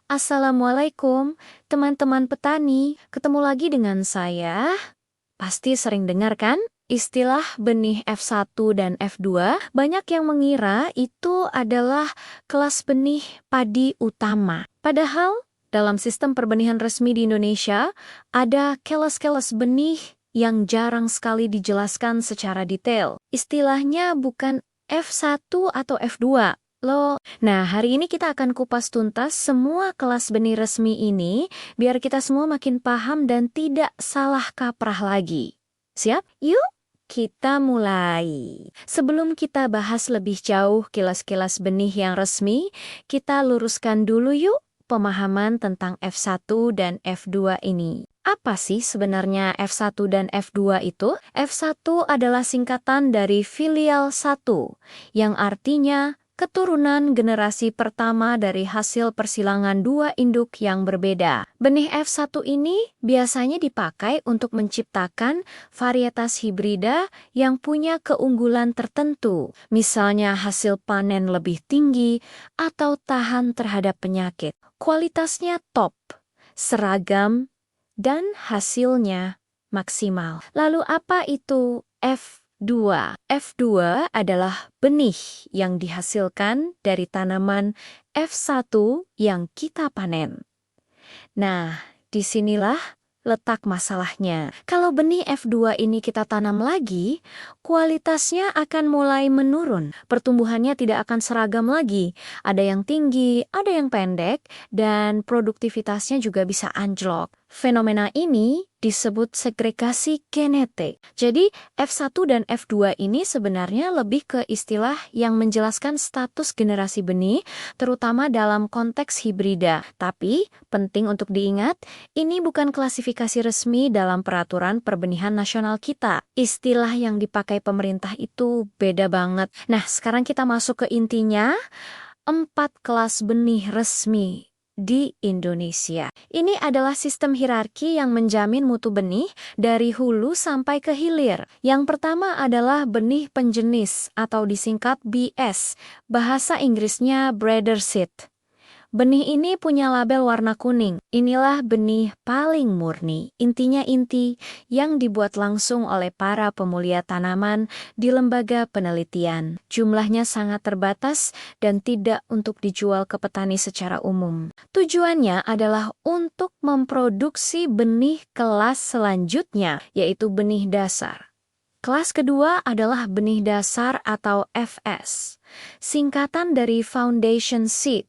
Assalamualaikum, teman-teman petani. Ketemu lagi dengan saya. Pasti sering dengar kan? Istilah benih F1 dan F2, banyak yang mengira itu adalah kelas benih padi utama. Padahal, dalam sistem perbenihan resmi di Indonesia, ada kelas-kelas benih yang jarang sekali dijelaskan secara detail. Istilahnya bukan F1 atau F2, loh. Nah, hari ini kita akan kupas tuntas semua kelas benih resmi ini biar kita semua makin paham dan tidak salah kaprah lagi. Siap? Yuk, kita mulai. Sebelum kita bahas lebih jauh kilas-kilas benih yang resmi, kita luruskan dulu yuk pemahaman tentang F1 dan F2 ini. Apa sih sebenarnya F1 dan F2 itu? F1 adalah singkatan dari filial 1, yang artinya keturunan generasi pertama dari hasil persilangan dua induk yang berbeda. Benih F1 ini biasanya dipakai untuk menciptakan varietas hibrida yang punya keunggulan tertentu, misalnya hasil panen lebih tinggi atau tahan terhadap penyakit. Kualitasnya top, seragam, dan hasilnya maksimal. Lalu apa itu F2? F2 adalah benih yang dihasilkan dari tanaman F1 yang kita panen. Nah, disinilah letak masalahnya. Kalau benih F2 ini kita tanam lagi, kualitasnya akan mulai menurun. Pertumbuhannya tidak akan seragam lagi. Ada yang tinggi, ada yang pendek, dan produktivitasnya juga bisa anjlok. Fenomena ini disebut segregasi genetik. Jadi, F1 dan F2 ini sebenarnya lebih ke istilah yang menjelaskan status generasi benih, terutama dalam konteks hibrida. Tapi, penting untuk diingat, ini bukan klasifikasi resmi dalam peraturan perbenihan nasional kita. Istilah yang dipakai pemerintah itu beda banget. Nah, sekarang kita masuk ke intinya, 4 kelas benih resmi di Indonesia. Ini adalah sistem hierarki yang menjamin mutu benih dari hulu sampai ke hilir. Yang pertama adalah benih penjenis atau disingkat BS, bahasa Inggrisnya breeder seed. Benih ini punya label warna kuning. Inilah benih paling murni, intinya inti, yang dibuat langsung oleh para pemulia tanaman di lembaga penelitian. Jumlahnya sangat terbatas dan tidak untuk dijual ke petani secara umum. Tujuannya adalah untuk memproduksi benih kelas selanjutnya, yaitu benih dasar. Kelas kedua adalah benih dasar atau FS, singkatan dari Foundation Seed.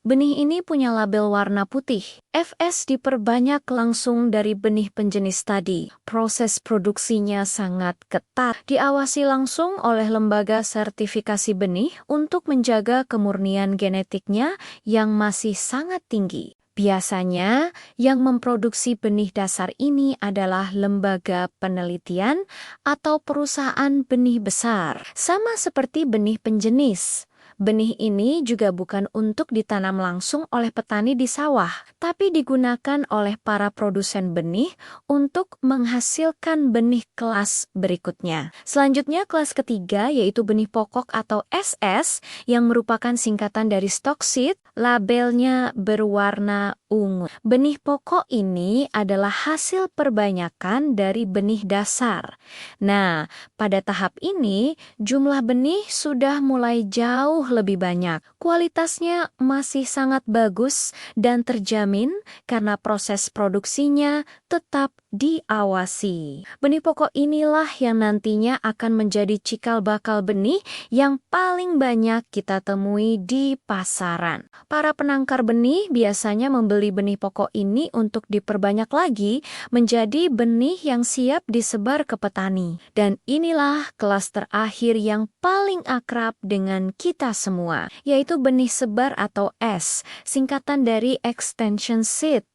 Benih ini punya label warna putih. FS diperbanyak langsung dari benih penjenis tadi. Proses produksinya sangat ketat, diawasi langsung oleh lembaga sertifikasi benih untuk menjaga kemurnian genetiknya yang masih sangat tinggi. Biasanya, yang memproduksi benih dasar ini adalah lembaga penelitian atau perusahaan benih besar, sama seperti benih penjenis. Benih ini juga bukan untuk ditanam langsung oleh petani di sawah, tapi digunakan oleh para produsen benih untuk menghasilkan benih kelas berikutnya. Selanjutnya kelas ketiga yaitu benih pokok atau SS yang merupakan singkatan dari stock seed, labelnya berwarna ungu. Benih pokok ini adalah hasil perbanyakan dari benih dasar. Nah, pada tahap ini jumlah benih sudah mulai jauh lebih banyak. Kualitasnya masih sangat bagus dan terjamin karena proses produksinya tetap diawasi. Benih pokok inilah yang nantinya akan menjadi cikal bakal benih yang paling banyak kita temui di pasaran. Para penangkar benih biasanya membeli benih pokok ini untuk diperbanyak lagi menjadi benih yang siap disebar ke petani. Dan inilah kelas terakhir yang paling akrab dengan kita semua, yaitu benih sebar atau S, singkatan dari extension seed.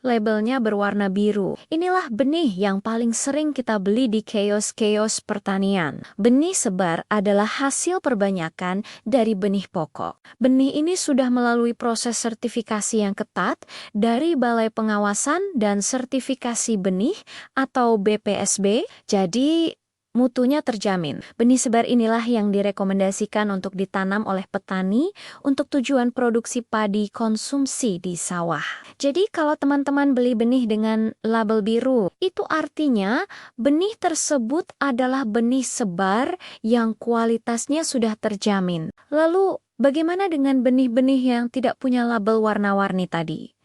Labelnya berwarna biru. Inilah benih yang paling sering kita beli di kios-kios pertanian. Benih sebar adalah hasil perbanyakan dari benih pokok. Benih ini sudah melalui proses sertifikasi yang ketat dari Balai Pengawasan dan Sertifikasi Benih atau BPSB. Jadi, mutunya terjamin. Benih sebar inilah yang direkomendasikan untuk ditanam oleh petani untuk tujuan produksi padi konsumsi di sawah. Jadi kalau teman-teman beli benih dengan label biru, itu artinya benih tersebut adalah benih sebar yang kualitasnya sudah terjamin. Lalu bagaimana dengan benih-benih yang tidak punya label warna-warni tadi?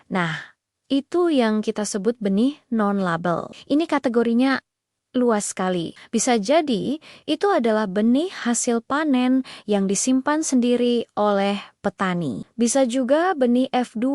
Nah, itu yang kita sebut benih non-label. Ini kategorinya luas sekali. Bisa jadi itu adalah benih hasil panen yang disimpan sendiri oleh petani. Bisa juga benih F2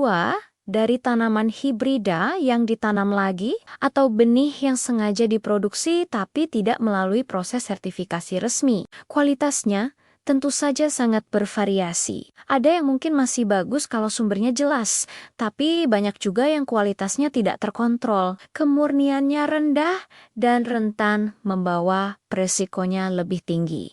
dari tanaman hibrida yang ditanam lagi atau benih yang sengaja diproduksi tapi tidak melalui proses sertifikasi resmi. Kualitasnya tentu saja sangat bervariasi. Ada yang mungkin masih bagus kalau sumbernya jelas, tapi banyak juga yang kualitasnya tidak terkontrol, kemurniannya rendah, dan rentan membawa resikonya lebih tinggi.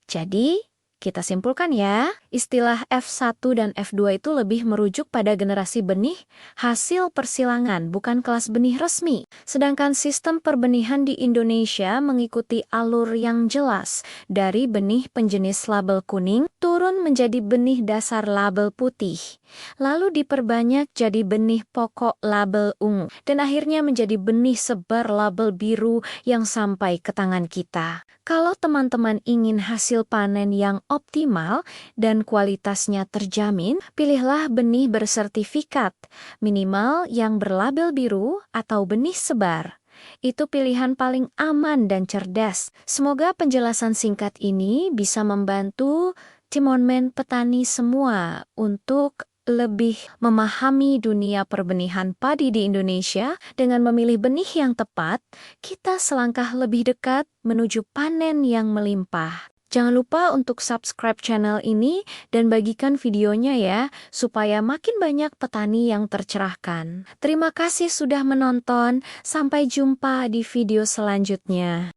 Jadi, kita simpulkan ya, istilah F1 dan F2 itu lebih merujuk pada generasi benih hasil persilangan, bukan kelas benih resmi. Sedangkan sistem perbenihan di Indonesia mengikuti alur yang jelas, dari benih penjenis label kuning turun menjadi benih dasar label putih, lalu diperbanyak jadi benih pokok label ungu, dan akhirnya menjadi benih sebar label biru yang sampai ke tangan kita. Kalau teman-teman ingin hasil panen yang optimal dan kualitasnya terjamin, pilihlah benih bersertifikat, minimal yang berlabel biru atau benih sebar. Itu pilihan paling aman dan cerdas. Semoga penjelasan singkat ini bisa membantu Timonmen petani semua untuk lebih memahami dunia perbenihan padi di Indonesia. Dengan memilih benih yang tepat, kita selangkah lebih dekat menuju panen yang melimpah. Jangan lupa untuk subscribe channel ini dan bagikan videonya ya, supaya makin banyak petani yang tercerahkan. Terima kasih sudah menonton, sampai jumpa di video selanjutnya.